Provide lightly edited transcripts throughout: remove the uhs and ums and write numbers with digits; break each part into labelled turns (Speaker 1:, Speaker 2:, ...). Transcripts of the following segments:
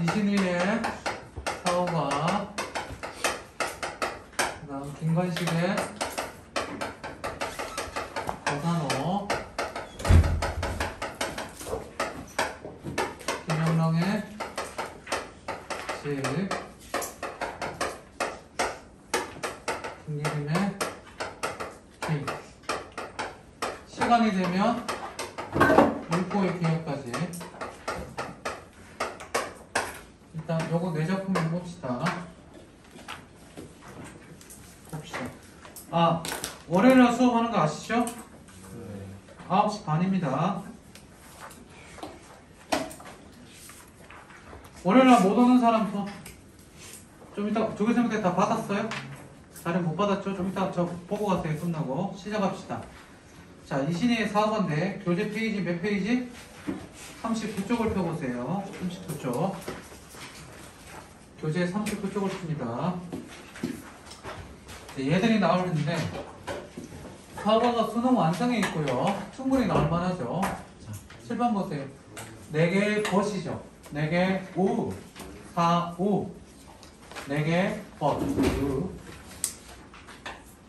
Speaker 1: 이신희의 사오가, 그 다음 김관식의 거산호, 김영랑의 질, 김기림의 기. 시간이 되면 물고의 기억까지. 일단 요거 네 작품 해봅시다. 아, 월요일날 수업하는 거 아시죠? 네. 9시 반입니다. 월요일날 못 오는 사람 좀 이따 조교생들 다 받았어요? 자료 못 받았죠? 좀 이따 저 보고 가세요. 끝나고 시작합시다. 자, 이신희의 4번대 교재 페이지 몇 페이지? 39쪽을 펴보세요. 39쪽. 교재 39쪽을 핍니다. 얘들이 나오는데 4번가 수능 완성에 있고요. 충분히 나올 만하죠. 자, 7번 보세요. 4개의 벗이죠. 4개 우, 4, 우. 4개 벗, 우.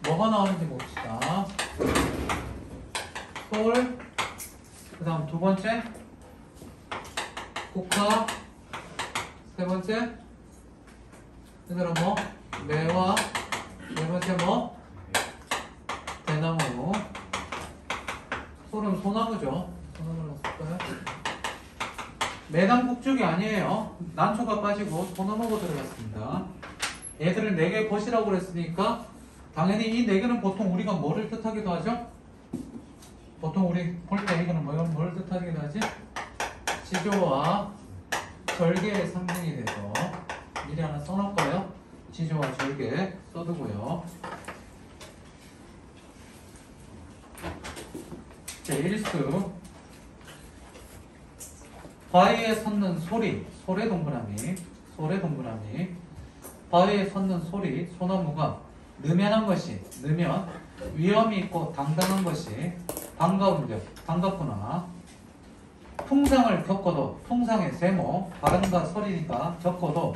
Speaker 1: 뭐가 나오는지 봅시다. 솔, 그 다음 두 번째 국화, 세 번째 얘들아 뭐? 매화, 네 번째 뭐? 대나무. 솔은 소나무죠. 소나무라고 쓸까요? 매당국죽이 아니에요. 난초가 빠지고 소나무가 들어갔습니다. 얘들을 4개 벗이라고 그랬으니까 당연히 이 4개는 보통 우리가 뭐를 뜻하기도 하죠? 보통 우리 볼 때 이거는 뭘 뜻하기도 하지? 지조와 절개의 상징이 돼서 미리 하나 써놓을까요? 지조와 절개 써두고요. 제1수 바위에 섰는 소리, 소래 동그라미, 소래 동그라미. 바위에 섰는 소리, 소나무가 느면한 것이, 느면, 위험이 있고 당당한 것이 반가운데, 반갑구나. 풍상을 겪어도, 풍상의 세모, 발음과 설이니까 겪어도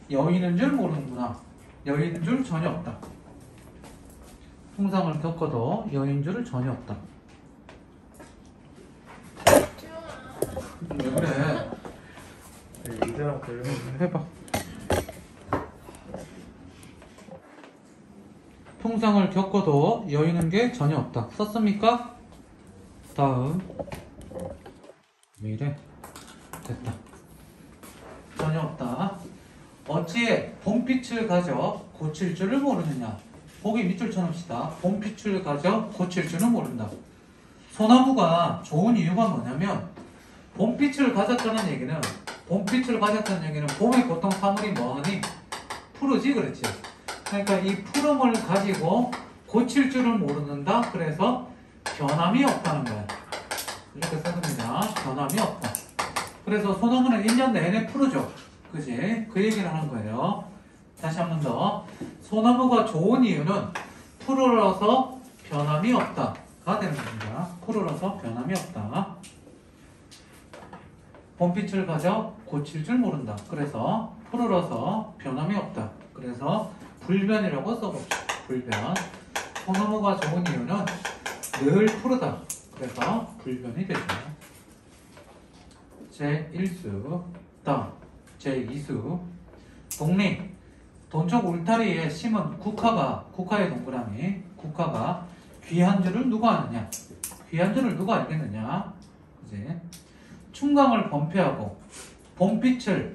Speaker 1: 여인인 줄 모르는구나. 여인인 줄 전혀 없다. 풍상을 겪어도 여인인 줄 전혀 없다. 왜 그래?
Speaker 2: 이대랑
Speaker 1: 해봐. 풍상을 겪어도 여인은 게 전혀 없다. 썼습니까? 다음. 왜 이래? 됐다. 전혀 없다. 어찌 봄빛을 가져 고칠 줄을 모르느냐. 보기 밑줄 쳐놓읍시다. 봄빛을 가져 고칠 줄은 모른다. 소나무가 좋은 이유가 뭐냐면 봄빛을 가졌다는 얘기는 봄에 보통 사물이 뭐하니? 푸르지 그렇지. 그러니까 이 푸름을 가지고 고칠 줄을 모르는다. 그래서 변함이 없다는 거야. 이렇게 써줍니다. 변함이 없다. 그래서 소나무는 1년 내내 푸르죠. 그지? 그 얘기를 하는 거예요. 다시 한 번 더. 소나무가 좋은 이유는 푸르러서 변함이 없다가 되는 겁니다. 푸르러서 변함이 없다. 봄빛을 가져 고칠 줄 모른다. 그래서 푸르러서 변함이 없다. 그래서 불변이라고 써봅시다. 불변. 소나무가 좋은 이유는 늘 푸르다. 그래서 불변이 되죠. 제1수. 다음 제2수. 독립. 동쪽 울타리에 심은 국화의 동그라미. 국화가 귀한 줄을 누가 아느냐? 귀한 줄을 누가 알겠느냐? 그지? 충강을 범패하고 봄빛을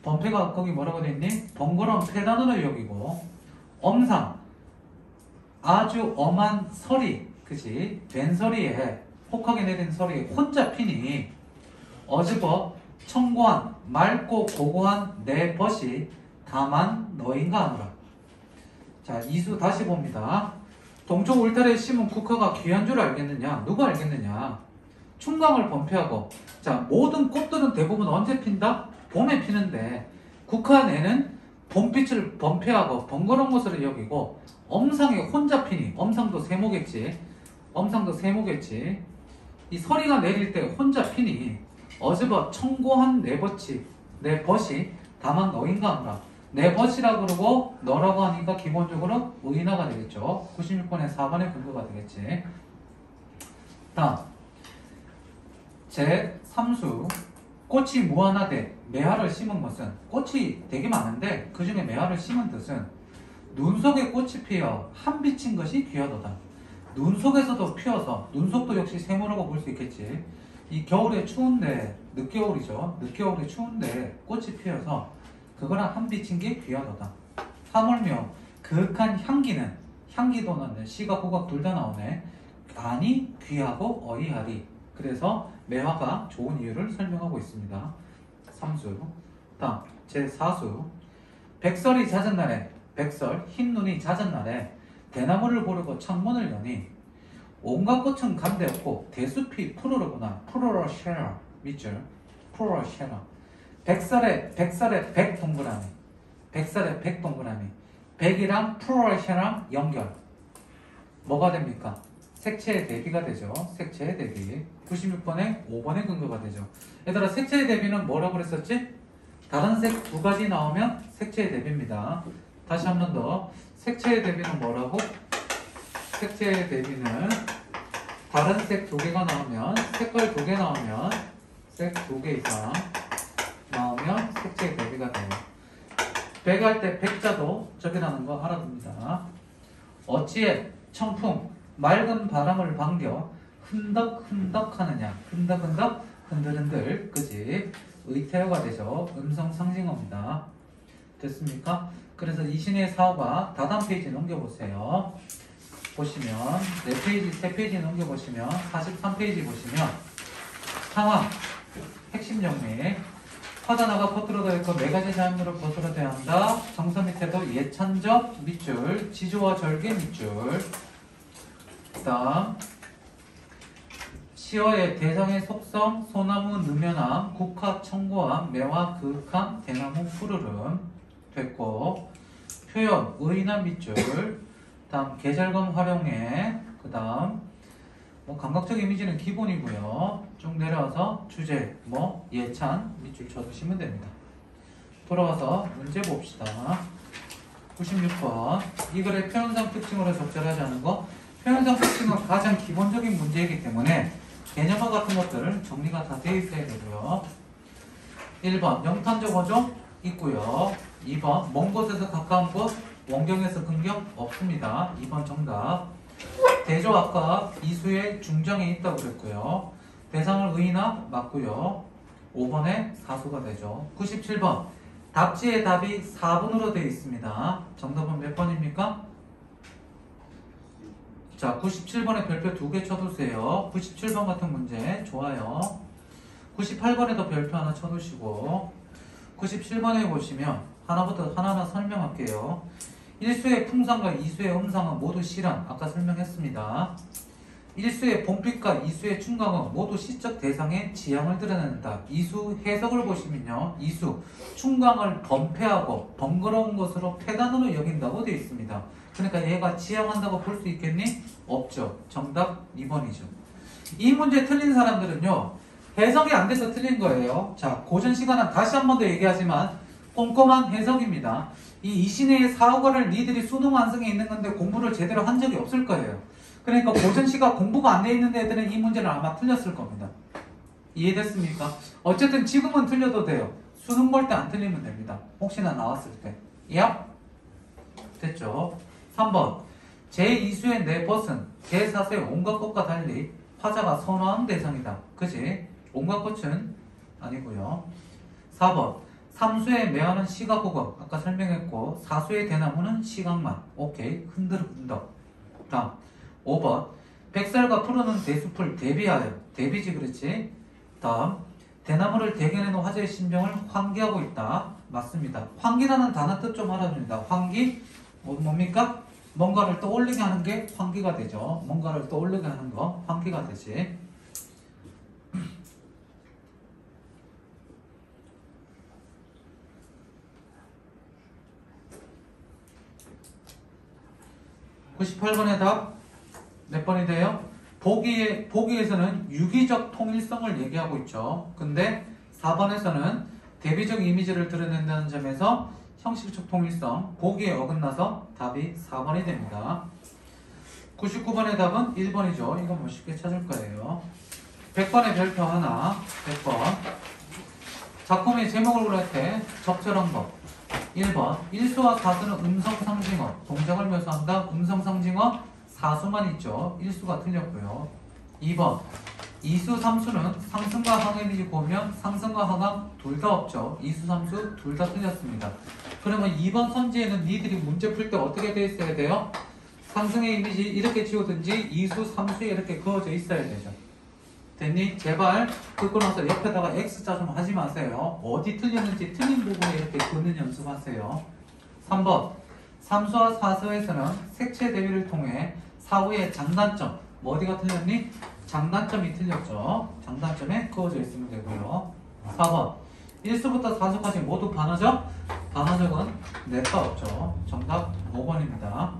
Speaker 1: 범패가 거기 뭐라고 되어있니? 번거로운 폐단으로 여기고 엄상 아주 엄한 서리 그치? 된 서리에 혹하게 내린 서리에 혼자 피니 어즈버 청고한 맑고 고고한 내 벗이 다만 너인가 하노라. 자, 이수 다시 봅니다. 동쪽 울타리에 심은 국화가 귀한 줄 알겠느냐? 누가 알겠느냐? 충강을 범패하고 자 모든 꽃들은 대부분 언제 핀다? 봄에 피는데 국화내는 봄빛을 범패하고 번거로운 것으로 여기고 엄상에 혼자 피니 엄상도 세모겠지. 이 서리가 내릴 때 혼자 피니 어즈버 청고한 내 벗이 다만 너인가 한가. 내 벗이라 그러고 너라고 하니까 기본적으로 의인어가 되겠죠. 96번에 4번의 근거가 되겠지. 다음 제 3수 꽃이 무한하되 매화를 심은 것은 꽃이 되게 많은데 그 중에 매화를 심은 뜻은 눈 속에 꽃이 피어 한 비친 것이 귀하도다. 눈 속에서도 피어서 눈 속도 역시 세모라고 볼 수 있겠지. 이 겨울에 추운데 늦겨울이죠. 늦겨울에 추운데 꽃이 피어서 그거랑 한 비친 게 귀하도다. 하물며 그윽한 향기는 향기도는 시각 호각 둘 다 나오네. 아니 귀하고 어이하리. 그래서 매화가 좋은 이유를 설명하고 있습니다. 3수. 다음 제4수 백설이 잦은 날에 백설 흰눈이 잦은 날에 대나무를 고르고 창문을 여니 온갖 꽃은 간대없고 대숲이 푸르르구나. 푸르르쉐라 밑줄 푸르르쉐라. 백설에 백 동그라미. 백설에 백 동그라미. 백이랑 푸르르쉐랑 연결. 뭐가 됩니까? 색채의 대비가 되죠. 색채의 대비. 96번에 5번의 근거가 되죠. 얘들아 색채의 대비는 뭐라고 그랬었지? 다른 색 두 가지 나오면 색채의 대비입니다. 다시 한 번 더. 색채의 대비는 뭐라고? 색채의 대비는 다른 색 두 개가 나오면 색깔 두 개 나오면 색 두 개 이상 나오면 색채의 대비가 돼요. 백할 때 백자도 저기라는 거 알아둡니다. 어찌에 청풍 맑은 바람을 반겨 흔덕흔덕 하느냐. 흔덕흔덕 흔들흔들 그지. 의태어가 되죠. 음성 상징어입니다. 됐습니까? 그래서 이신의 사어가 다단 페이지 넘겨보세요. 보시면 4페이지, 3페이지 넘겨보시면 43페이지 보시면 상황, 핵심 정리 화단화가 퍼뜨려져 있고 4가지 자연물을 퍼뜨려야 한다. 정서 밑에도 예찬적 밑줄, 지조와 절개 밑줄. 그 다음 시어의 대상의 속성, 소나무 느면함, 국화 청고함, 매화 그윽함, 대나무 푸르름 됐고 표현 의인함 밑줄. 다음 계절감 활용해. 그 다음 뭐 감각적 이미지는 기본이고요. 쭉 내려와서 주제 뭐 예찬 밑줄 쳐주시면 됩니다. 돌아와서 문제 봅시다. 96번 이 글의 표현상 특징으로 적절하지 않은 거. 표현상 특징은 가장 기본적인 문제이기 때문에 개념화 같은 것들 정리가 다 되어 있어야 되고요. 1번 명탄적 어종 있고요. 2번 먼 곳에서 가까운 곳 원경에서 근경 없습니다. 2번 정답. 대조 아까 이수의 중정에 있다고 그랬고요. 대상을 의인화 맞고요. 5번에 사수가 되죠. 97번 답지의 답이 4번으로 되어 있습니다. 정답은 몇 번입니까? 자, 97번에 별표 2개 쳐두세요. 97번 같은 문제 좋아요. 98번에도 별표 하나 쳐두시고 97번에 보시면 하나부터 하나하나 설명할게요. 1수의 풍상과 2수의 음상은 모두 시랑 아까 설명했습니다. 1수의 본빛과 2수의 충강은 모두 시적 대상의 지향을 드러낸다. 2수 해석을 보시면요. 2수 충강을 범패하고 번거로운 것으로 폐단으로 여긴다고 되어 있습니다. 그러니까 얘가 지향한다고 볼 수 있겠니? 없죠. 정답 2번이죠. 이 문제 틀린 사람들은요. 해석이 안 돼서 틀린 거예요. 자, 고전 시간은 다시 한 번 더 얘기하지만 꼼꼼한 해석입니다. 이 이신의 사후과를 니들이 수능 완성에 있는 건데 공부를 제대로 한 적이 없을 거예요. 그러니까 고전 시간 공부가 안 돼 있는 애들은 이 문제는 아마 틀렸을 겁니다. 이해됐습니까? 어쨌든 지금은 틀려도 돼요. 수능 볼 때 안 틀리면 됩니다. 혹시나 나왔을 때. 야? 됐죠? 3번 제2수의 내 벗은 제4수의 온갖 꽃과 달리 화자가 선호하는 대상이다. 그지? 온갖 꽃은 아니고요. 4번 3수의 매화는 시각호각 아까 설명했고 4수의 대나무는 시각만. 오케이. 흔들흔덕. 다음 5번 백설과 푸르는 대숲을 대비하여. 대비지 그렇지? 다음 대나무를 대견해놓은 화제의 심정을 환기하고 있다. 맞습니다. 환기라는 단어 뜻 좀 알아줍니다. 환기 뭡니까? 뭔가를 떠올리게 하는 게 환기가 되죠. 뭔가를 떠올리게 하는 거 환기가 되지. (98번의) 답 몇 번이 돼요? 보기에서는 유기적 통일성을 얘기하고 있죠. 근데 4번에서는 대비적 이미지를 드러낸다는 점에서 형식적 통일성, 보기에 어긋나서 답이 4번이 됩니다. 99번의 답은 1번이죠. 이건 뭐 쉽게 찾을 거예요. 100번의 별표 하나, 100번. 작품의 제목을 고를 때 적절한 법. 1번. 일수와 사수는 음성상징어, 동작을 묘사한다. 음성상징어, 사수만 있죠. 일수가 틀렸고요. 2번. 이수, 삼수는 상승과 하강이 보면 상승과 하강 둘 다 없죠. 이수, 삼수 둘 다 틀렸습니다. 그러면 2번 선지에는 니들이 문제 풀 때 어떻게 돼 있어야 돼요? 상승의 이미지 이렇게 지우든지 이수, 삼수에 이렇게 그어져 있어야 되죠. 됐니? 제발 듣고 나서 옆에다가 X자 좀 하지 마세요. 어디 틀렸는지 틀린 부분에 이렇게 그는 연습하세요. 3번. 삼수와 사수에서는 색채 대비를 통해 사후의 장단점, 뭐 어디가 틀렸니? 장단점이 틀렸죠. 장단점에 그어져 있으면 되고요. 4번. 1수부터 4수까지 모두 반어적? 반어적은 넷다 없죠. 정답 5번입니다.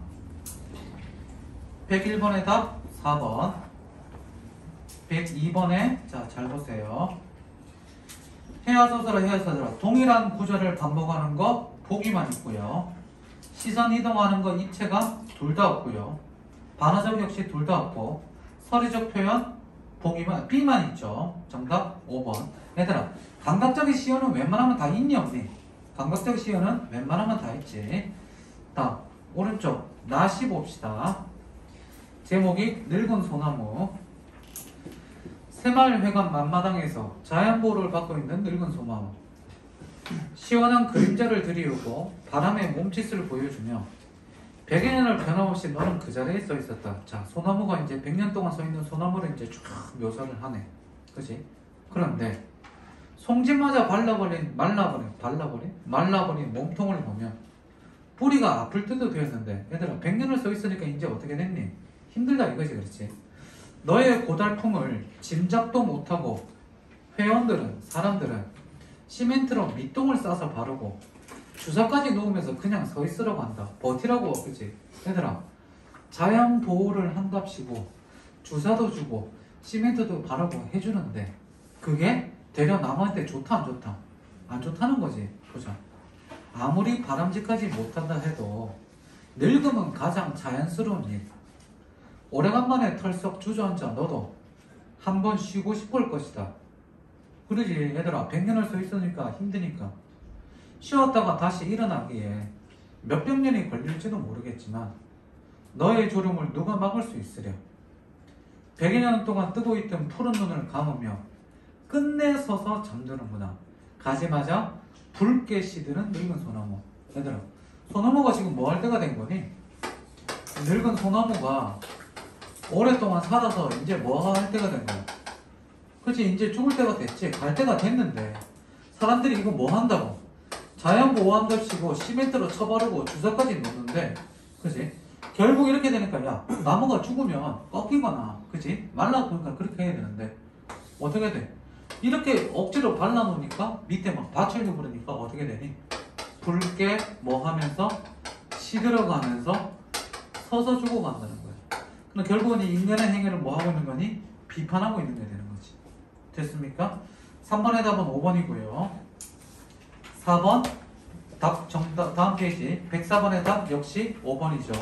Speaker 1: 101번의 답 4번. 102번에 자, 잘 보세요. 해야서서라 해야서서라 동일한 구절을 반복하는 거 보기만 있고요. 시선 이동하는 거 입체가 둘 다 없고요. 반어적 역시 둘 다 없고 서리적 표현 보기만 B만 있죠. 정답 5번. 얘들아 감각적인 시어는 웬만하면 다 있니 없니? 감각적 시어는 웬만하면 다 있지. 다음 오른쪽 나시 봅시다. 제목이 늙은 소나무. 새마을회관 만마당에서 자연보호를 받고 있는 늙은 소나무. 시원한 그림자를 들이우고 바람의 몸짓을 보여주며 100여 년을 변함없이 너는 그 자리에 서 있었다. 자, 소나무가 이제 100년 동안 서 있는 소나무를 이제 쫙 묘사를 하네. 그치? 그런데 송진마저 말라버린 몸통을 보면 뿌리가 아플 때도 되었는데 얘들아 100년을 서 있으니까 이제 어떻게 됐니? 힘들다 이거지. 그렇지? 너의 고달픔을 짐작도 못하고 사람들은 시멘트로 밑동을 싸서 바르고 주사까지 놓으면서 그냥 서 있으라고 한다. 버티라고. 그치? 얘들아 자연 보호를 한답시고 주사도 주고 시멘트도 바르고 해주는데 그게 되려 남한테 좋다 안 좋다? 안 좋다는 거지. 보자. 아무리 바람직하지 못한다 해도 늙음은 가장 자연스러운 일. 오래간만에 털썩 주저앉아 너도 한번 쉬고 싶을 것이다. 그러지. 얘들아 100년을 서 있으니까 힘드니까 쉬었다가 다시 일어나기에 몇백 년이 걸릴지도 모르겠지만 너의 졸음을 누가 막을 수 있으랴. 100여 년 동안 뜨고 있던 푸른 눈을 감으며 끝내 서서 잠드는구나. 가지마자 붉게 시드는 늙은 소나무. 얘들아 소나무가 지금 뭐 할 때가 된 거니? 늙은 소나무가 오랫동안 살아서 이제 뭐 할 때가 된 거야? 그치? 이제 죽을 때가 됐지. 갈 때가 됐는데 사람들이 이거 뭐 한다고? 자연보호한답시고 시멘트로 쳐바르고 주사까지 놓는데 그치? 결국 이렇게 되니까 야 나무가 죽으면 꺾이거나 그치? 말라보니까 그렇게 해야 되는데 어떻게 돼? 이렇게 억지로 발라놓으니까 밑에 막 받쳐있고 그러니까 어떻게 되니? 붉게 뭐 하면서 시들어가면서 서서 죽어간다는 거야. 그럼 결국은 이 인간의 행위를 뭐 하고 있는 거니? 비판하고 있는 게 되는 거지. 됐습니까? 3번의 답은 5번이고요. 4번 답 정답 다음 페이지 104번의 답 역시 5번이죠.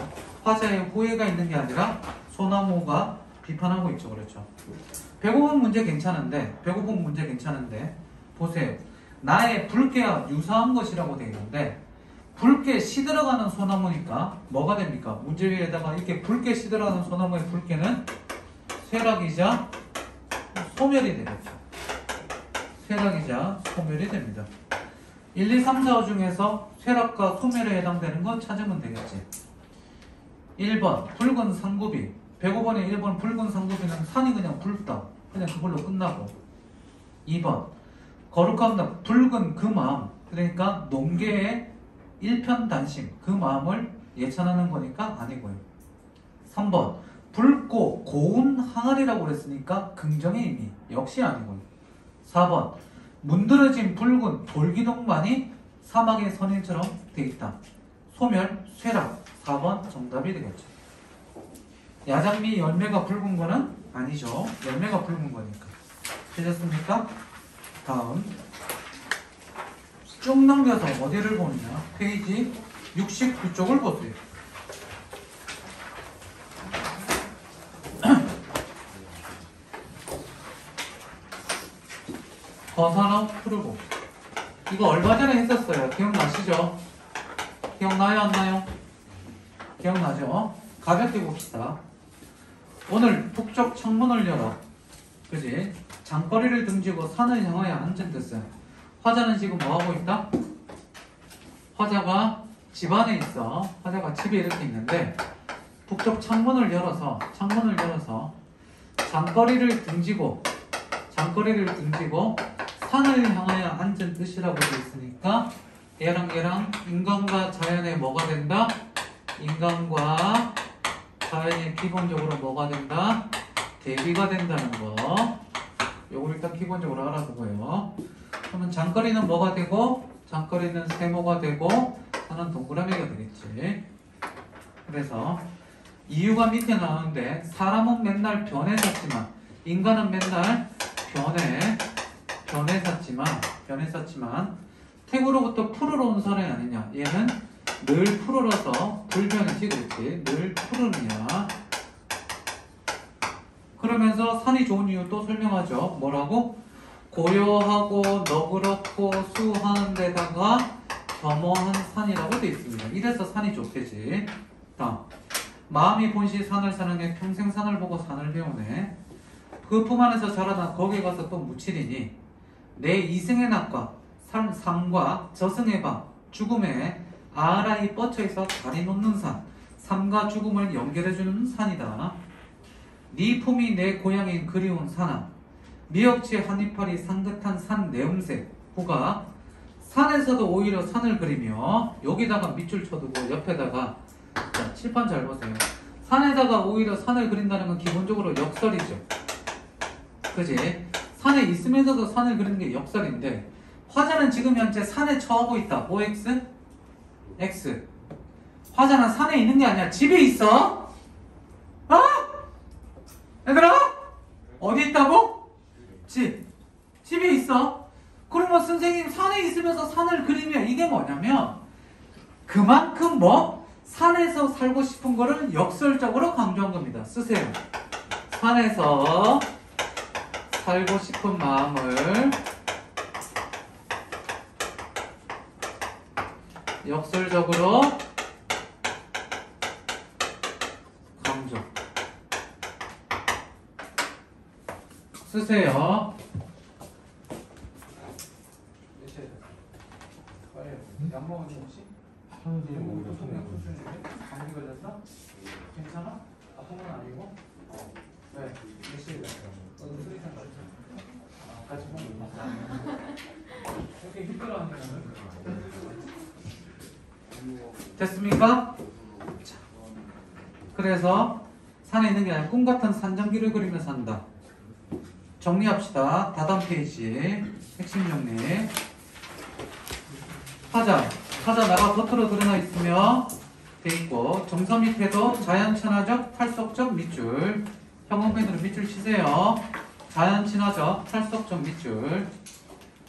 Speaker 1: 화자의 후회가 있는 게 아니라 소나무가 비판하고 있죠. 그렇죠. 배고픈 문제 괜찮은데 보세요. 나의 붉게와 유사한 것이라고 되어 있는데 붉게 시들어가는 소나무니까 뭐가 됩니까? 문제 위에다가 이렇게 붉게 시들어가는 소나무의 붉게는 쇠락이자 소멸이 되겠죠. 쇠락이자 소멸이 됩니다. 1, 2, 3, 4, 5 중에서 쇠락과 소멸에 해당되는 건 찾으면 되겠지. 1번 붉은 상구비. 105번에 1번 붉은 상구비는 산이 그냥 붉다. 그냥 그걸로 끝나고. 2번 거룩한 붉은 그 마음. 그러니까 농계의 일편단심. 그 마음을 예찬하는 거니까 아니고요. 3번 붉고 고운 항아리라고 그랬으니까 긍정의 의미. 역시 아니고요. 4번 문드러진 붉은 돌기둥만이 사막의 선인처럼 되어 있다. 소멸, 쇠락. 4번 정답이 되겠죠. 야장미 열매가 붉은 거는 아니죠. 열매가 붉은 거니까. 되셨습니까? 다음 쭉 넘겨서 어디를 보느냐? 페이지 69쪽을 보세요. 거산업 푸르고 이거 얼마 전에 했었어요. 기억나시죠? 기억나요? 안 나요? 기억나죠? 가볍게 봅시다. 오늘 북쪽 창문을 열어. 그지? 장거리를 등지고 산을 향하여 앉은 뜻은 화자는 지금 뭐하고 있다? 화자가 집 안에 있어. 화자가 집에 이렇게 있는데 북쪽 창문을 열어서 장거리를 등지고 산을 향하여 앉은 뜻이라고 되어 있으니까 얘랑 인간과 자연의 뭐가 된다? 인간과 자연이 기본적으로 뭐가 된다? 대비가 된다는 거. 요거 일단 기본적으로 알아두고요. 그러면 장거리는 뭐가 되고, 장거리는 세모가 되고, 산은 동그라미가 되겠지. 그래서 이유가 밑에 나오는데 사람은 맨날 변에 샀지만 인간은 맨날 변에 샀지만 태구로부터 푸르러 온 사람이 아니냐. 얘는 늘 푸르러서 불변이지, 그렇지? 늘 푸르냐. 그러면서 산이 좋은 이유 또 설명하죠. 뭐라고? 고요하고 너그럽고 수하는 데다가 겸허한 산이라고 되어 있습니다. 이래서 산이 좋겠지. 다음. 마음이 본시 산을 사는 게 평생 산을 보고 산을 배우네. 그 품 안에서 자라나 거기에 가서 또 묻히리니 내 이승의 낙과 삶과 저승의 밤 죽음에 아라이 뻗쳐있어 다리 놓는 산 삶과 죽음을 연결해주는 산이다. 네 품이 내 고향인 그리운 산아 미역치 한이파리 상긋한 산 내음새 후가 산에서도 오히려 산을 그리며 여기다가 밑줄 쳐두고 옆에다가 자, 칠판 잘 보세요. 산에다가 오히려 산을 그린다는 건 기본적으로 역설이죠. 그지? 산에 있으면서도 산을 그리는 게 역설인데 화자는 지금 현재 산에 처하고 있다. OX? X. 화자는 산에 있는 게 아니야. 집에 있어. 어? 얘들아? 어디 있다고? 집에 있어. 그러면 선생님 산에 있으면서 산을 그리면 이게 뭐냐면 그만큼 뭐? 산에서 살고 싶은 거를 역설적으로 강조한 겁니다. 쓰세요. 산에서 살고 싶은 마음을 역설적으로 강조. 쓰세요. 약 먹었니 혹시? 감기 걸렸어? 괜찮아? 아픈 건 아니고? 왜? 몇 시에 갔어? 수리탄 갔어? 아, 같이 먹는 거 이렇게 힘들어하는 됐습니까? 자, 그래서 산에 있는 게 아니라 꿈 같은 산전기를 그리며 산다. 정리합시다. 다음 페이지 핵심 정리. 화자 나가 겉으로 드러나 있으며 돼 있고 정서 밑에도 자연친화적 탈속적 밑줄. 형광펜으로 밑줄 치세요. 자연친화적 탈속적 밑줄.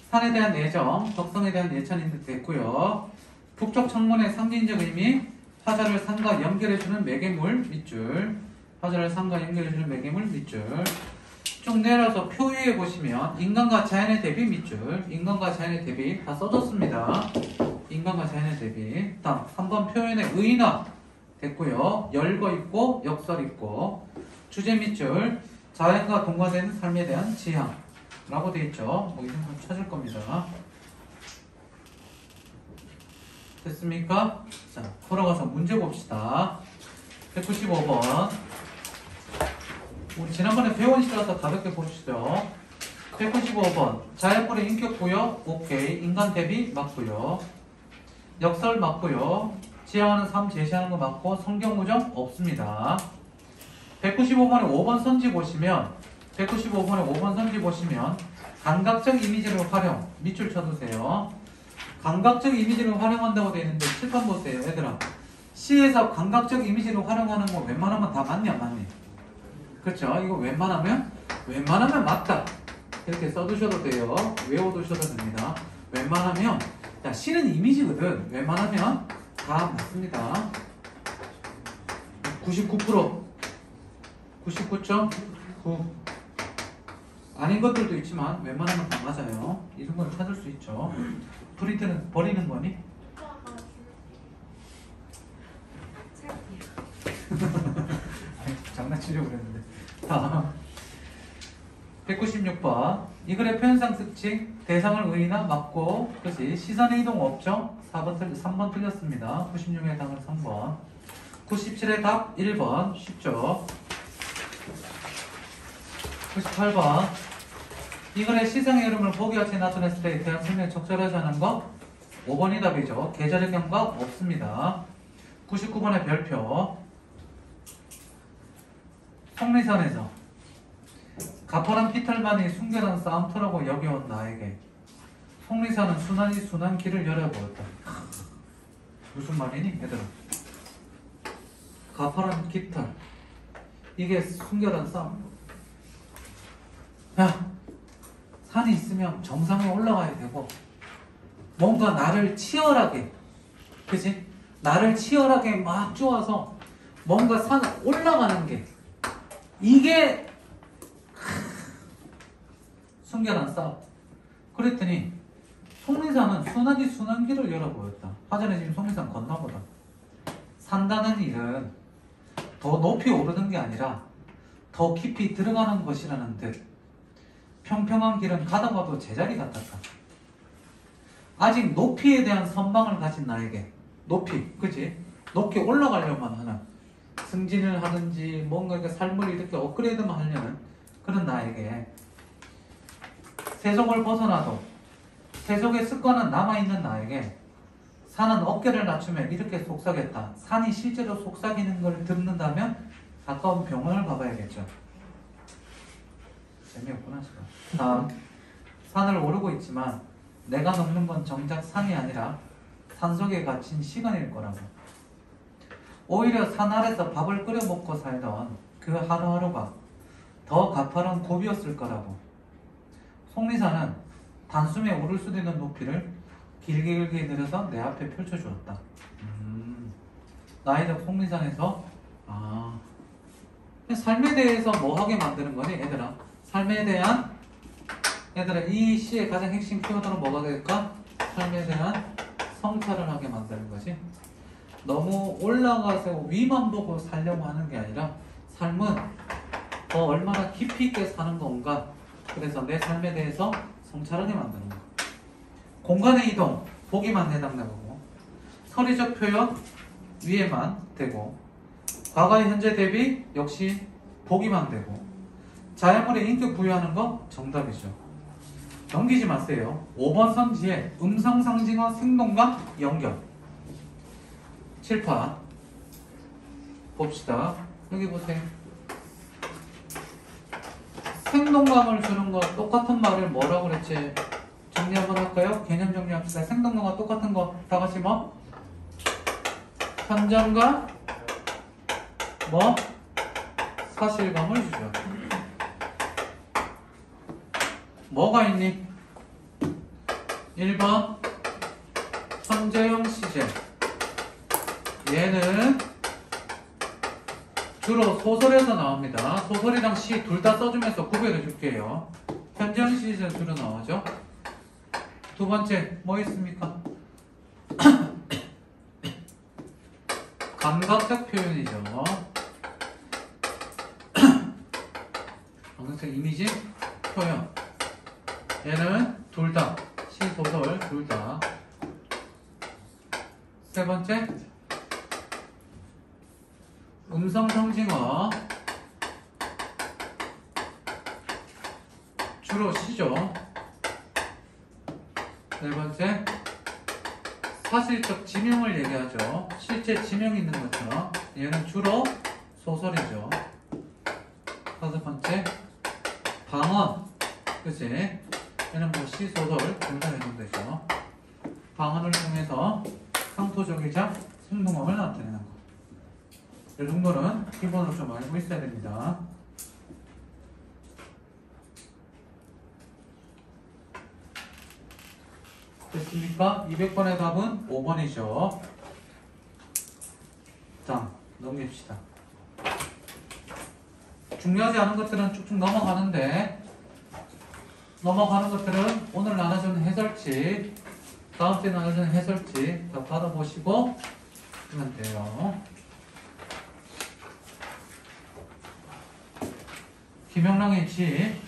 Speaker 1: 산에 대한 애정, 덕성에 대한 예찬이 됐고요. 북쪽 창문의 상징적 의미, 화자를 산과 연결해주는 매개물 밑줄. 화자를 산과 연결해주는 매개물 밑줄. 쭉 내려서 표 위에 보시면 인간과 자연의 대비 밑줄. 인간과 자연의 대비 다 써줬습니다. 인간과 자연의 대비. 다음 3번 표현의 의인화 됐고요. 열거 있고 역설 있고 주제 밑줄. 자연과 동화된 삶에 대한 지향 라고 되어 있죠. 뭐 이런 걸 찾을 겁니다. 됐습니까? 자, 돌아가서 문제 봅시다. 195번. 우리 지난번에 배운 시라서 가볍게 보시죠. 195번. 자연물의 인격 부여, 오케이. 인간 대비 맞고요. 역설 맞고요. 지향하는 삶 제시하는 거 맞고 성경 무정 없습니다. 195번에 5번 선지 보시면 195번에 5번 선지 보시면 감각적 이미지를 활용 밑줄 쳐두세요. 감각적 이미지를 활용한다고 되어 있는데 칠판 보세요. 얘들아 시에서 감각적 이미지를 활용하는 거 웬만하면 다 맞니 안 맞니? 그렇죠. 이거 웬만하면 맞다. 이렇게 써두셔도 돼요. 외워두셔도 됩니다. 웬만하면, 자, C는 이미지거든. 웬만하면 다 맞습니다. 99%, 99.9. 아닌 것들도 있지만 웬만하면 다 맞아요. 이 정도는 찾을 수 있죠. 프린트는 버리는 거니? 아니, 장난치려고 그랬는데. 다음 196번. 이 글의 표현상 특징 대상을 의나 맞고 그렇지 시선의 이동 없죠? 3번 틀렸습니다. 96의 답은 3번. 97의 답 1번 쉽죠? 98번. 이 글의 시상의 흐름을 보기같이 나타냈을 때 대한 설명이 적절하지 않은 거 5번이 답이죠. 계절의 경과 없습니다. 99번의 별표. 속리산에서 가파른 피털만이 순결한 싸움터라고 여겨온 나에게 속리산은 순한 길을 열어보였다. 무슨 말이니 얘들아? 가파른 깃털 이게 순결한 싸움. 야, 산이 있으면 정상에 올라가야 되고 뭔가 나를 치열하게, 그치? 나를 치열하게 막 쪼아서 뭔가 산 올라가는 게 이게 순결한 싸움. 그랬더니 속리산은 순한 길을 열어보였다. 화전에 지금 속리산 건너보다. 산다는 일은 더 높이 오르는 게 아니라 더 깊이 들어가는 것이라는 듯 평평한 길은 가다가도 제자리 같았다. 아직 높이에 대한 선망을 가진 나에게 높이, 그치? 높게 올라가려만 하는 승진을 하든지 뭔가 삶을 이렇게 업그레이드만 하려는 그런 나에게 세속을 벗어나도 세속의 습관은 남아있는 나에게 산은 어깨를 낮추며 이렇게 속삭였다. 산이 실제로 속삭이는 걸 듣는다면 가까운 병원을 가봐야겠죠. 재미없구나 지금. 다음. 산을 오르고 있지만 내가 넘는 건 정작 산이 아니라 산속에 갇힌 시간일 거라고. 오히려 산 아래서 밥을 끓여 먹고 살던 그 하루하루가 더 가파른 고비였을 거라고. 속리산은 단숨에 오를 수도 있는 높이를 길게 늘려서 내 앞에 펼쳐주었다. 나이도 속리산에서 삶에 대해서 뭐 하게 만드는 거니 얘들아? 삶에 대한 얘들아 이 시의 가장 핵심 키워드는 뭐가 될까? 삶에 대한 성찰을 하게 만드는 거지. 너무 올라가서 위만 보고 살려고 하는 게 아니라 삶은 더 얼마나 깊이 있게 사는 건가. 그래서 내 삶에 대해서 성찰하게 만드는 거. 공간의 이동 보기만 해당되고 서리적 표현 위에만 되고 과거의 현재 대비 역시 보기만 되고 자연물에 인격 부여하는 거 정답이죠. 넘기지 마세요. 5번 선지에 음성상징어 생동감 연결. 7파 봅시다. 여기 보세요. 생동감을 주는 거 똑같은 말을 뭐라고 그랬지? 정리 한번 할까요? 개념 정리합시다. 생동감과 똑같은 거 다 같이 뭐? 현장과 뭐? 사실감을 주죠. 뭐가 있니? 1번 현재형 시제. 얘는 주로 소설에서 나옵니다. 소설이랑 시 둘 다 써주면서 구별해 줄게요. 현재형 시제 주로 나오죠. 두 번째 뭐 있습니까? 감각적 표현이죠. 감각적 이미지 표현. 얘는 둘 다, 시, 소설 둘 다. 세 번째 음성상징어 주로 시죠. 네 번째 사실적 지명을 얘기하죠. 실제 지명이 있는 것처럼 얘는 주로 소설이죠. 다섯 번째 방언, 그치? 얘는 뭐 시, 소설 둘 다 해당되죠. 방언을 통해서 상토적이자 생동감을 나타내는 거. 이 정도는 기본으로 좀 알고 있어야 됩니다. 됐습니까? 200번의 답은 5번이죠. 자, 넘깁시다. 중요하지 않은 것들은 쭉쭉 넘어가는데, 넘어가는 것들은 오늘 나눠준 해설지, 다음 주에 나눠준 해설지 다 받아보시고 하면 돼요. 김영랑의 집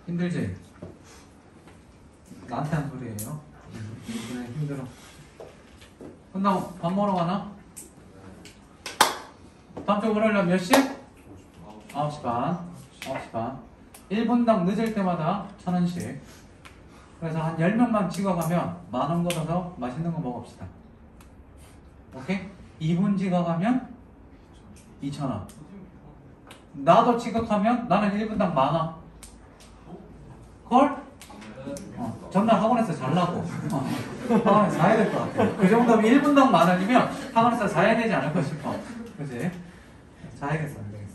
Speaker 1: 힘들지? 나한테 한 소리예요. 그래, 힘들어. 끝나고 밥 먹으러 가나? 다음 주 월요일날 몇 시? 9시 반. 9시 반. 1분당 늦을 때마다 1,000원씩. 그래서 한 10명만 지각하면 10,000원 걷어서 맛있는 거 먹읍시다. 오케이? 2분 지각하면 2,000원. 나도 지각하면 나는 1분당 10,000원. 걸? 전날 학원에서 잘라고. 학원에서 자야 될 것 같아. 그 정도면 1분당 10,000원이면 학원에서 자야 되지 않을까 싶어. 그치? 자야겠어, 안 되겠어.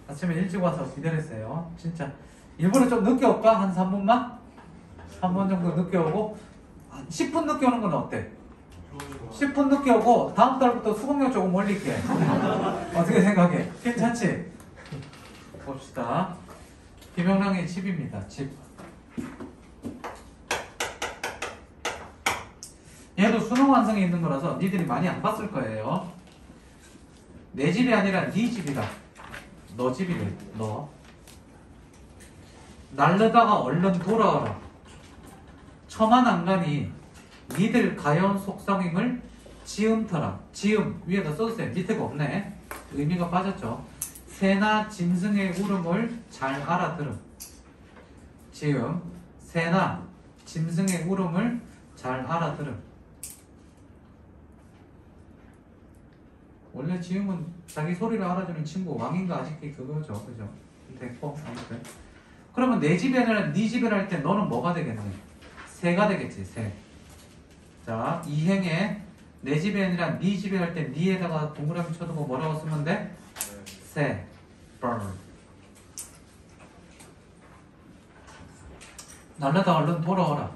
Speaker 1: 아침에 일찍 와서 기다렸어요. 진짜. 일부러 좀 늦게 올까? 한 3분만? 3분 정도 늦게 오고, 10분 늦게 오는 건 어때? 10분 늦게 오고, 다음 달부터 수강료 조금 올릴게. 어떻게 생각해? 괜찮지? 봅시다. 김영랑의 집입니다. 집. 얘도 수능 완성에 있는 거라서 니들이 많이 안 봤을 거예요. 내 집이 아니라 네 집이다. 너 집이래. 너. 날르다가 얼른 돌아와라. 처만 안가니 니들 가연 속삭임을 지음터라. 지음 위에다 써주세요. 밑에가 없네. 의미가 빠졌죠. 새나 짐승의 울음을 잘 알아들음. 지음 새나 짐승의 울음을 잘 알아들음. 원래 지음은 자기 소리를 알아주는 친구, 왕인가 아직이 그거죠. 그죠? 됐고, 아무튼. 그러면 내 집에 아니라 네 집에 할 때 너는 뭐가 되겠니? 새가 되겠지, 새. 자, 이행에 내 집에 아니라 네 집에 할 때 네에다가 동그라미 쳐두고 뭐라고 쓰면 돼? 새. bird. 날라다 얼른 돌아오라.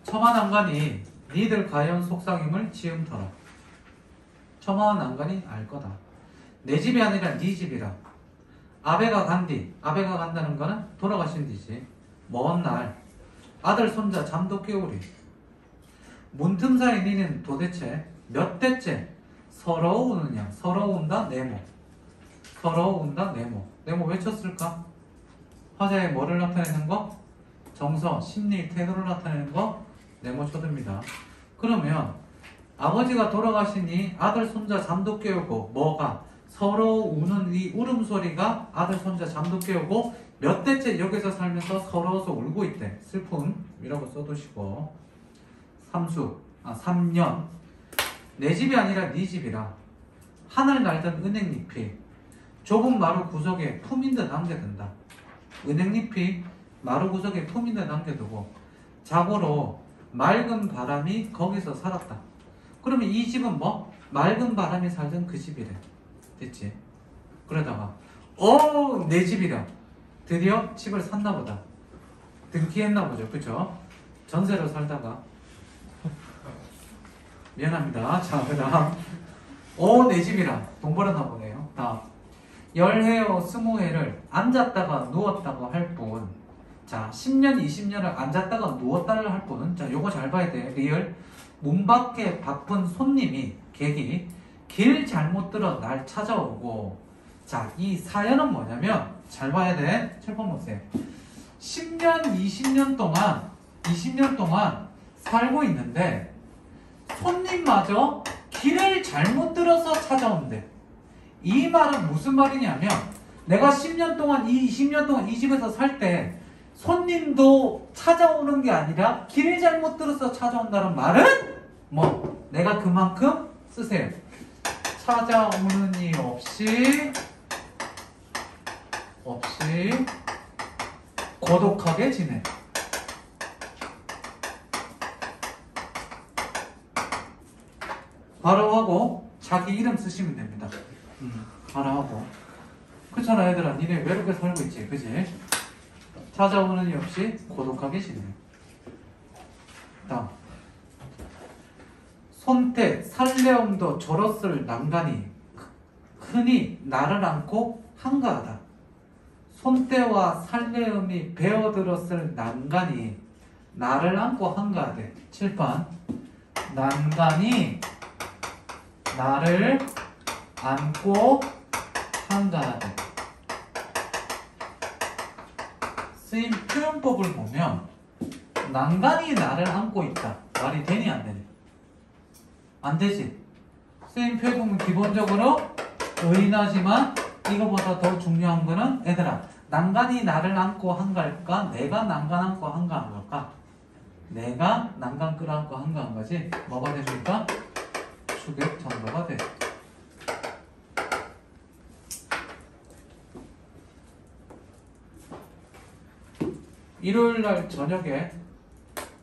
Speaker 1: 처만 안가니 니들 가연 속삭임을 지음터라. 처마와 난간이 알 거다. 내 집이 아니라 네 집이라. 아베가 간디. 아베가 간다는 거는 돌아가신 뒤지. 먼 날 아들 손자 잠도 깨우리. 문틈사이 니는 도대체 몇 대째 서러우느냐. 서러운다 네모. 서러운다 네모. 네모 왜 쳤을까? 화자의 뭐를 나타내는 거? 정서, 심리, 태도를 나타내는 거 네모 쳐듭니다. 그러면 아버지가 돌아가시니 아들 손자 잠도 깨우고 뭐가? 서로 우는 이 울음소리가 아들 손자 잠도 깨우고 몇 대째 여기서 살면서 서러워서 울고 있대. 슬픔이라고 써두시고 3년 내 집이 아니라 네 집이라. 하늘 날던 은행잎이 좁은 마루 구석에 품인 듯 남겨둔다. 은행잎이 마루 구석에 품인 듯 남겨두고 자고로 맑은 바람이 거기서 살았다. 그러면 이 집은 뭐? 맑은 바람이 살던 그 집이래. 됐지? 그러다가 내 집이라. 드디어 집을 샀나 보다. 등기했나 보죠. 그쵸? 전세로 살다가 미안합니다. 자, 그 다음 내 집이라. 돈 벌었나 보네요. 다음 10회와 20회를 앉았다가 누웠다가 할 뿐. 자, 10년, 20년을 앉았다가 누웠다를 할 뿐. 자, 요거 잘 봐야 돼. 리얼. 문 밖에 바쁜 손님이 객이 길 잘못 들어 날 찾아오고. 자, 이 사연은 뭐냐면 잘 봐야 돼. 철판 보세요. 10년, 20년 동안 살고 있는데 손님마저 길을 잘못 들어서 찾아온대. 이 말은 무슨 말이냐면 내가 10년 동안 20년 동안 이 집에서 살 때 손님도 찾아오는 게 아니라 길을 잘못 들어서 찾아온다는 말은 뭐? 내가 그만큼 쓰세요. 찾아오는 일 없이 고독하게 지내. 바로 하고 자기 이름 쓰시면 됩니다. 바로 하고. 그렇잖아 얘들아. 니네 외롭게 살고 있지. 그지? 찾아오는 역시 고독하게 지내요. 다음. 손때 살레움도 졸었을 난간이 흔히 나를 안고 한가하다. 손때와 살레움이 베어들었을 난간이 나를 안고 한가하대. 7번. 난간이 나를 안고 한가하대. 쓰임 표현법을 보면 난간이 나를 안고 있다. 말이 되니 안 되니? 안 되지. 쓰임 표현법은 기본적으로 의인하지만 이거보다 더 중요한 거는 얘들아, 난간이 나를 안고 한가할까? 내가 난간 안고 한가한 걸까? 내가 난간 끌어안고 한가한 거지. 뭐가 됩니까? 주객 전도가 돼. 일요일날 저녁에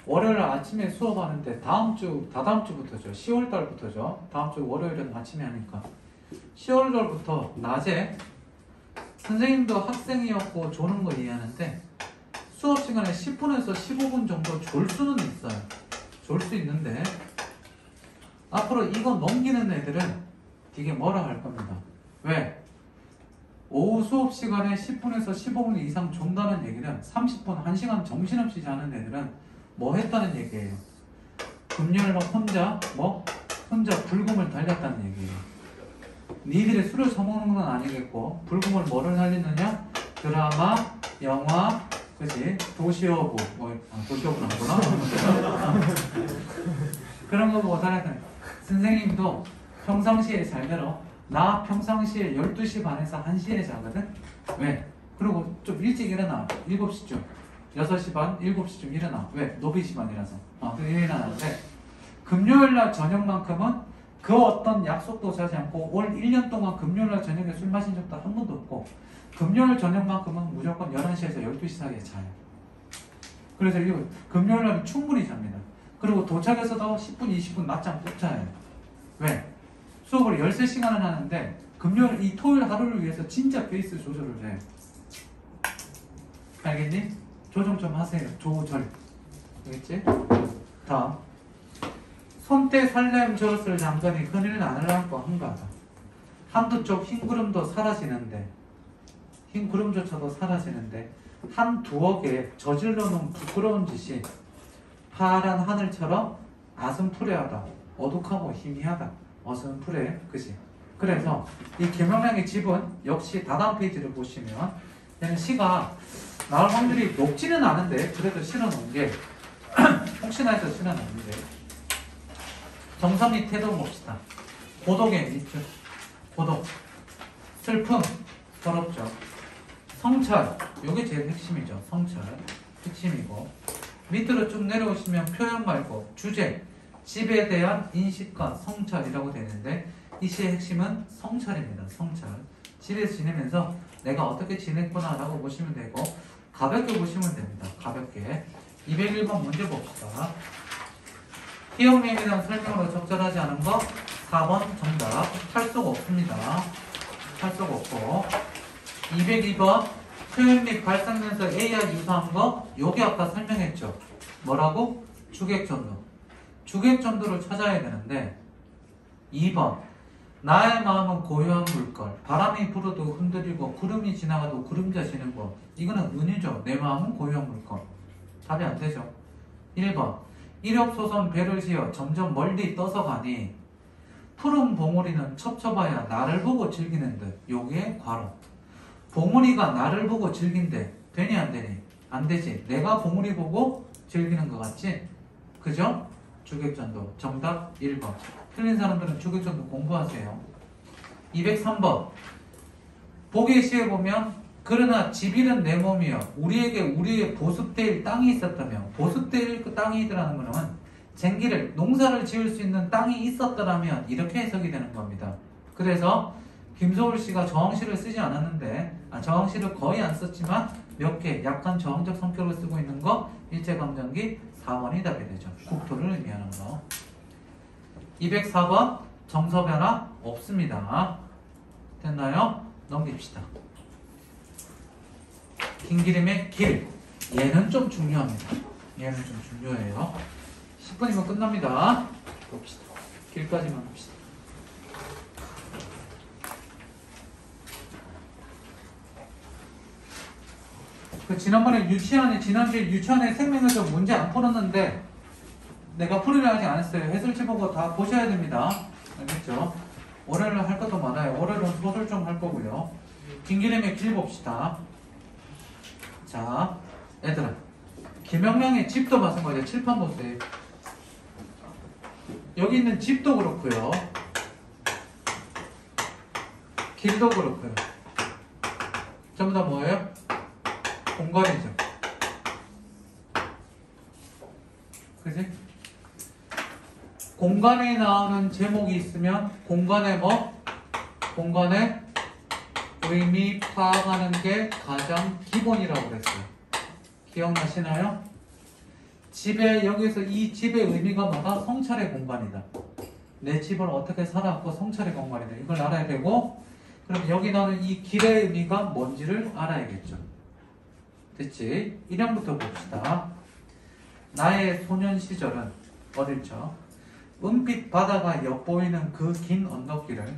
Speaker 1: 월요일 아침에 수업하는데 다다음 주부터죠. 10월달부터죠. 다음 주 월요일은 아침에 하니까 10월달부터 낮에 선생님도 학생이었고 조는 거 이해하는데 수업 시간에 10분에서 15분 정도 졸 수는 있어요. 졸 수 있는데 앞으로 이거 넘기는 애들은 되게 뭐라 할 겁니다. 왜? 오후 수업 시간에 10분에서 15분 이상 존다는 얘기는 30분, 1시간 정신없이 자는 애들은 뭐 했다는 얘기예요? 금요일날 혼자 불금을 달렸다는 얘기예요. 니들이 술을 사먹는 건 아니겠고 불금을 뭐를 달리느냐? 드라마, 영화, 그치? 도시어부, 도시어부는 아니구나. 그런 거 보고 달렸다는 선생님도 평상시에 잘대로 나 평상시에 12시 반에서 1시에 자거든? 왜? 그리고 좀 일찍 일어나. 7시쯤. 6시 반, 7시쯤 일어나. 왜? 노비 시간이라서. 일어나는데 금요일날 저녁만큼은 그 어떤 약속도 자지 않고 올 1년 동안 금요일날 저녁에 술 마신 적도 한 번도 없고 금요일 저녁만큼은 무조건 11시에서 12시 사이에 자요. 그래서 금요일날은 충분히 잡니다. 그리고 도착해서도 10분, 20분 낮잠 꼭 자요. 왜? 수업을 13시간을 하는데 금요일 이 토요일 하루를 위해서 진짜 페이스 조절을 해. 알겠니? 조정 좀 하세요. 조절. 알겠지? 다음. 손때 살렘 저었을 장관이 그늘 나를 안고 한가하다. 한두 쪽 흰 구름도 사라지는데 흰 구름조차도 사라지는데 한 두억에 저질러 놓은 부끄러운 짓이 파란 하늘처럼 아슴푸레하다. 어둑하고 희미하다. 어슴푸레. 그지? 그래서 이 김영란의 집은 역시 다다음 페이지를 보시면 얘는 시가 나올 확률이 높지는 않은데 그래도 실어놓은 게 혹시나 해서 실어놓은 게 정서 및 태도 봅시다. 고독의 밑줄. 고독. 슬픔. 서럽죠. 성찰. 요게 제일 핵심이죠. 성찰. 핵심이고 밑으로 쭉 내려오시면 표현 말고 주제. 집에 대한 인식과 성찰이라고 되는데 이 시의 핵심은 성찰입니다. 성찰. 집에서 지내면서 내가 어떻게 지냈구나 라고 보시면 되고 가볍게 보시면 됩니다. 가볍게. 201번 문제 봅시다. 희영님에 대한 설명으로 적절하지 않은 거 4번 정답. 탈속 없습니다. 탈속 없고 202번 표현 및 발상면서 A와 유사한 거 요게 아까 설명했죠. 뭐라고? 주객전도. 주객전도를 찾아야 되는데 2번 나의 마음은 고요한 물결 바람이 불어도 흔들리고 구름이 지나가도 그림자 지는 거 이거는 은유죠. 내 마음은 고요한 물결. 답이 안 되죠. 1번 이력소선 배를 지어 점점 멀리 떠서 가니 푸른 봉우리는 첩첩하여 나를 보고 즐기는 듯. 요게 괄호. 봉우리가 나를 보고 즐긴대. 되니 안 되니? 안 되지. 내가 봉우리 보고 즐기는 것 같지? 그죠? 주객전도. 정답 1번. 틀린 사람들은 주객전도 공부하세요. 203번. 보기의 시에 보면 그러나 집이는 내 몸이여 우리에게 우리의 보습될 땅이 있었다며 보습될 그 땅이더라는 거는 쟁기를 농사를 지을 수 있는 땅이 있었더라면 이렇게 해석이 되는 겁니다. 그래서 김소울 씨가 저항시를 쓰지 않았는데 저항시를 거의 안 썼지만 몇 개 약간 저항적 성격을 쓰고 있는 거 일제강점기 4번이 답이 되죠. 국토를 의미하는 거. 204번 정서변화 없습니다. 됐나요? 넘깁시다. 긴 기름의 길. 얘는 좀 중요합니다. 얘는 좀 중요해요. 10분이면 끝납니다. 봅시다. 길까지만 봅시다. 지난주에 유치원에 생명에서 문제 안 풀었는데 내가 풀이를 하지 않았어요. 해설지 보고 다 보셔야 됩니다. 알겠죠? 월요일은 할 것도 많아요. 월요일은 소설 좀 할 거고요. 김기림의 길 봅시다. 자, 얘들아. 김영명의 집도 마찬가지예요. 칠판 보세요. 여기 있는 집도 그렇고요. 길도 그렇고요. 전부 다 뭐예요? 공간이죠. 그지? 공간에 나오는 제목이 있으면 공간에 뭐? 공간에 의미 파악하는 게 가장 기본이라고 그랬어요. 기억나시나요? 집에 여기서 이 집의 의미가 뭐다? 성찰의 공간이다. 내 집을 어떻게 살았고 성찰의 공간이다. 이걸 알아야 되고 그럼 여기 나오는 이 길의 의미가 뭔지를 알아야겠죠. 됐지? 1형부터 봅시다. 나의 소년 시절은 어릴 적 은빛 바다가 엿보이는 그 긴 언덕길을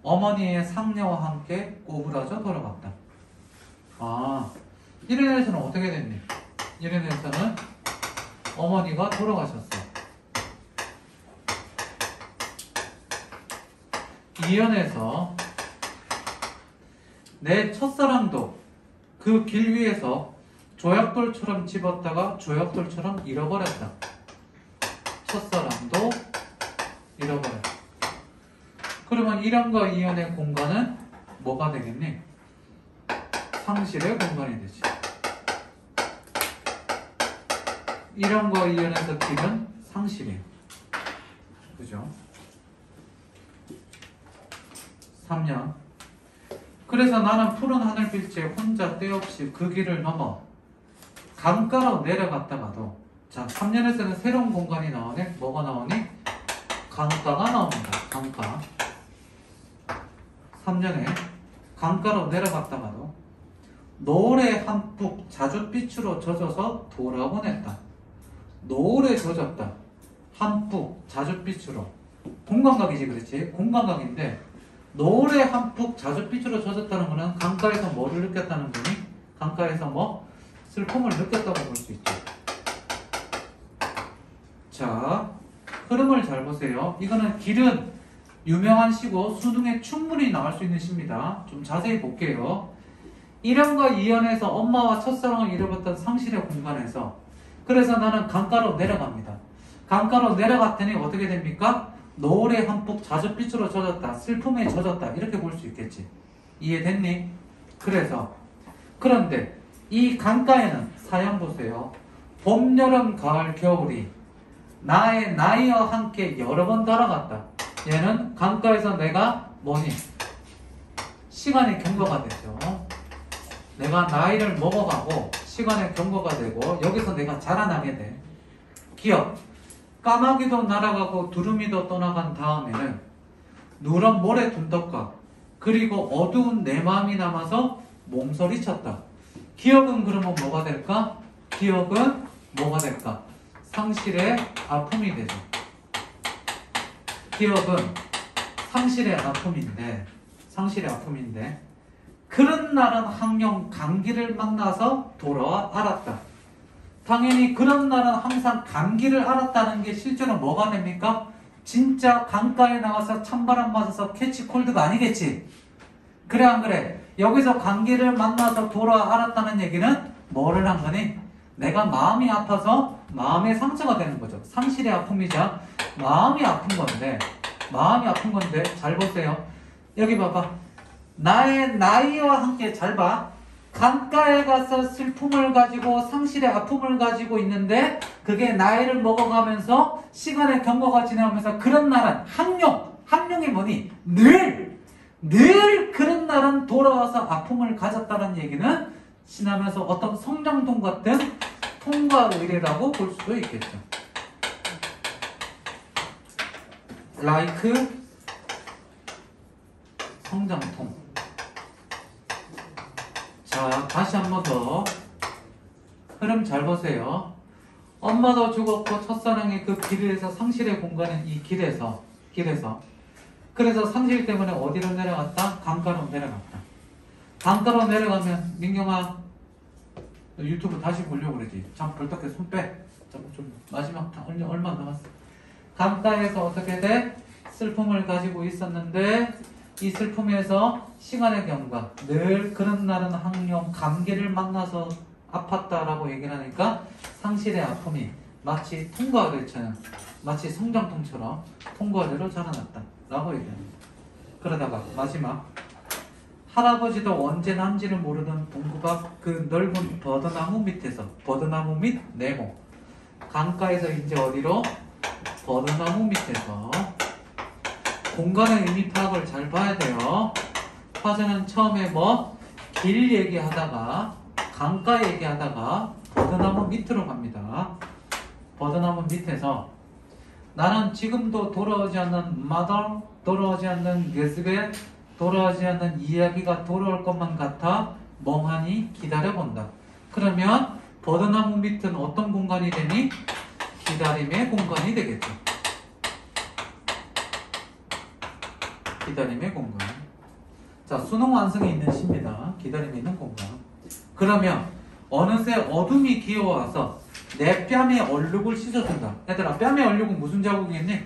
Speaker 1: 어머니의 상녀와 함께 꼬부라져 돌아갔다. 아, 1연에서는 어떻게 됐니? 1연에서는 어머니가 돌아가셨어. 2연에서 내 첫사랑도 그 길 위에서 조약돌처럼 집었다가 조약돌처럼 잃어버렸다. 첫사랑도 잃어버렸다. 그러면 1연과 2연의 공간은 뭐가 되겠니? 상실의 공간이 되지. 1연과 2연에서 길은 상실이에요. 그죠? 3년. 그래서 나는 푸른 하늘빛에 혼자 때없이 그 길을 넘어 강가로 내려갔다가도 자 3년에서는 새로운 공간이 나오네. 뭐가 나오니? 강가가 나옵니다. 강가. 3년에 강가로 내려갔다가도 노을의 한푹 자줏빛으로 젖어서 돌아오곤 했다. 노을에 젖었다. 한푹 자줏빛으로. 공간각이지 그렇지? 공간각인데 노을에 한푹 자줏빛으로 젖었다는 것은 강가에서 뭐를 느꼈다는 거니? 강가에서 뭐? 슬픔을 느꼈다고 볼 수 있죠. 자, 흐름을 잘 보세요. 이거는 길은 유명한 시고 수능에 충분히 나올 수 있는 시입니다. 좀 자세히 볼게요. 1연과 2연에서 엄마와 첫사랑을 잃어버렸던 상실의 공간에서 그래서 나는 강가로 내려갑니다. 강가로 내려갔더니 어떻게 됩니까? 노을에 한푹 자줏빛으로 젖었다. 슬픔에 젖었다. 이렇게 볼 수 있겠지. 이해됐니? 그런데 이 강가에는 사연 보세요. 봄, 여름, 가을, 겨울이 나의 나이와 함께 여러 번 돌아갔다. 얘는 강가에서 내가 뭐니? 시간의 경과가 되죠. 내가 나이를 먹어가고 시간의 경과가 되고 여기서 내가 자라나게 돼. 기억. 까마귀도 날아가고 두루미도 떠나간 다음에는 누런 모래 둔덕과 그리고 어두운 내 마음이 남아서 몸서리쳤다. 기억은 그러면 뭐가 될까? 기억은 뭐가 될까? 상실의 아픔이 되죠. 기억은 상실의 아픔인데 그런 날은 항영 감기를 만나서 돌아와 알았다. 당연히 그런 날은 항상 감기를 알았다는 게 실제로 뭐가 됩니까? 진짜 강가에 나가서 찬바람 맞아서 캐치콜드가 아니겠지. 그래 안 그래? 여기서 감기를 만나서 돌아와 알았다는 얘기는 뭐를 한 거니? 내가 마음이 아파서 마음의 상처가 되는 거죠. 상실의 아픔이자 마음이 아픈 건데 잘 보세요. 여기 봐봐. 나의 나이와 함께 잘 봐. 강가에 가서 슬픔을 가지고 상실의 아픔을 가지고 있는데 그게 나이를 먹어가면서 시간의 경과가 지나면서 그런 날은 항룡이 뭐니? 늘 그런 날은 돌아와서 아픔을 가졌다는 얘기는 지나면서 어떤 성장통 같은 통과 의례라고 볼 수도 있겠죠. like 성장통. 자, 다시 한 번 더. 흐름 잘 보세요. 엄마도 죽었고 첫사랑의 그 길에서 상실의 공간은 이 길에서 그래서 상실 때문에 어디로 내려갔다? 강가로 내려갔다. 강가로 내려가면 민경아 너 유튜브 다시 보려고 그러지. 참 벌떡해 손 빼. 잠깐 좀 마지막 얼마 남았어. 강가에서 어떻게 돼? 슬픔을 가지고 있었는데 이 슬픔에서 시간의 경과 늘 그런 날은 항영 감기를 만나서 아팠다라고 얘기를 하니까 상실의 아픔이 마치 통과들처럼 마치 성장통처럼 통과대로 자라났다 라고 얘기합니다. 그러다가 마지막 할아버지도 언제 난지를 모르던 동굴 앞 그 넓은 버드나무 밑에서 버드나무 밑 네모 강가에서 이제 어디로? 버드나무 밑에서 공간의 의미 파악을 잘 봐야 돼요. 화자는 처음에 뭐 길 얘기하다가 강가 얘기하다가 버드나무 밑으로 갑니다. 버드나무 밑에서 나는 지금도 돌아오지 않는 마더, 돌아오지 않는 게스베, 돌아오지 않는 이야기가 돌아올 것만 같아 멍하니 기다려본다. 그러면 버드나무 밑은 어떤 공간이 되니? 기다림의 공간이 되겠죠. 기다림의 공간. 자, 수능 완성이 있는 시입니다. 기다림이 있는 공간. 그러면 어느새 어둠이 기어와서 내 뺨에 얼룩을 씻어준다. 얘들아, 뺨에 얼룩은 무슨 자국이겠니?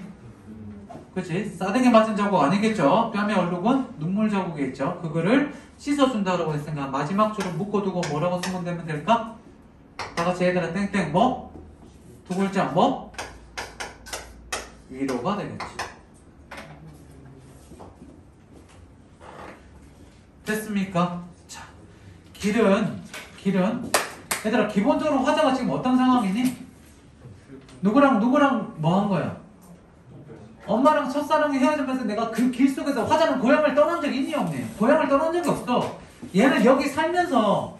Speaker 1: 그치? 싸대기 맞은 자국 아니겠죠? 뺨에 얼룩은 눈물 자국이겠죠? 그거를 씻어준다라고 했으니까 마지막 줄을 묶어두고 뭐라고 쓰면 되면 될까? 다 같이 얘들아 땡땡 뭐? 두 글자 뭐? 위로가 되겠지. 됐습니까? 자, 길은 얘들아 기본적으로 화자가 지금 어떤 상황이니? 누구랑 뭐 한 거야? 엄마랑 첫사랑이 헤어지면서 내가 그 길 속에서 화자는 고향을 떠난 적이 있니 없니? 고향을 떠난 적이 없어. 얘는 여기 살면서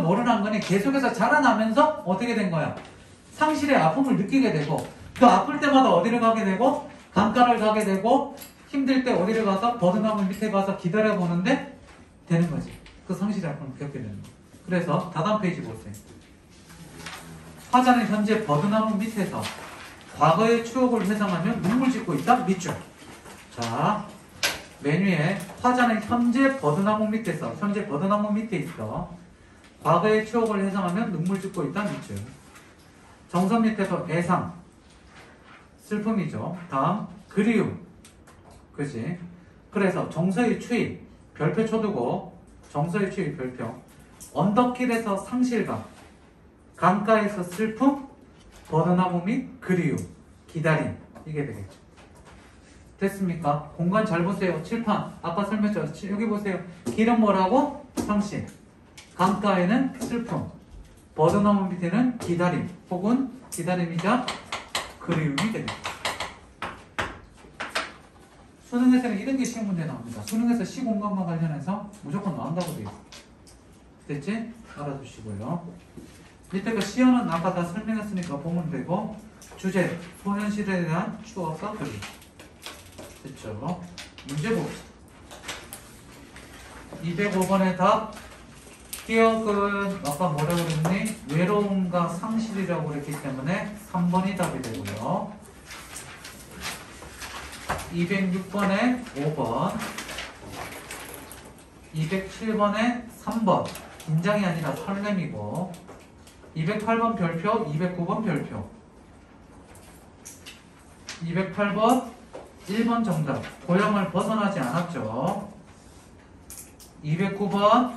Speaker 1: 뭐를 한 거니? 계속해서 자라나면서 어떻게 된 거야? 상실의 아픔을 느끼게 되고 그 아플 때마다 어디를 가게 되고 강가를 가게 되고 힘들 때 어디를 가서 버드나무 밑에 가서 기다려보는데 되는 거지. 그 상실의 아픔을 겪게 되는 거. 그래서 다음 페이지 보세요. 화자는 현재 버드나무 밑에서 과거의 추억을 회상하며 눈물 짓고 있다. 밑줄. 자, 메뉴에 화자는 현재 버드나무 밑에서 현재 버드나무 밑에 있어. 과거의 추억을 회상하며 눈물 짓고 있다. 밑줄. 정선 밑에서 애상 슬픔이죠. 다음 그리움. 그치? 그래서 정서의 추위 별표 쳐두고 정서의 추위 별표 언덕길에서 상실감 강가에서 슬픔 버드나무 및 그리움 기다림 이게 되겠죠. 됐습니까? 공간 잘 보세요. 칠판 아까 설명했죠. 여기 보세요. 길은 뭐라고? 상실 강가에는 슬픔 버드나무 밑에는 기다림 혹은 기다림이자 그리움이 되겠죠. 수능에서는 이런 게 시험 문제 나옵니다. 수능에서 시공간과 관련해서 무조건 나온다고 되어 있어. 됐지? 알아두시고요. 밑에 그 시연은 아까 다 설명했으니까 보면 되고 주제, 소현실에 대한 추억과 그림. 됐죠? 문제 봅시다. 205번의 답 기억은 아까 뭐라고 그랬니? 외로움과 상실이라고 그랬기 때문에 3번이 답이 되고요. 206번에 5번 207번에 3번 긴장이 아니라 설렘이고 208번 별표 209번 별표 208번 1번 정답 고향을 벗어나지 않았죠. 209번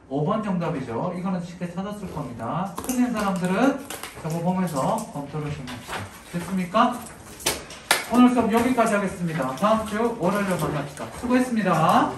Speaker 1: 5번 정답이죠. 이거는 쉽게 찾았을 겁니다. 틀린 사람들은 저거 보면서 검토를 좀 합시다. 됐습니까? 오늘 수업 여기까지 하겠습니다. 다음 주 월요일로 만납시다. 수고했습니다.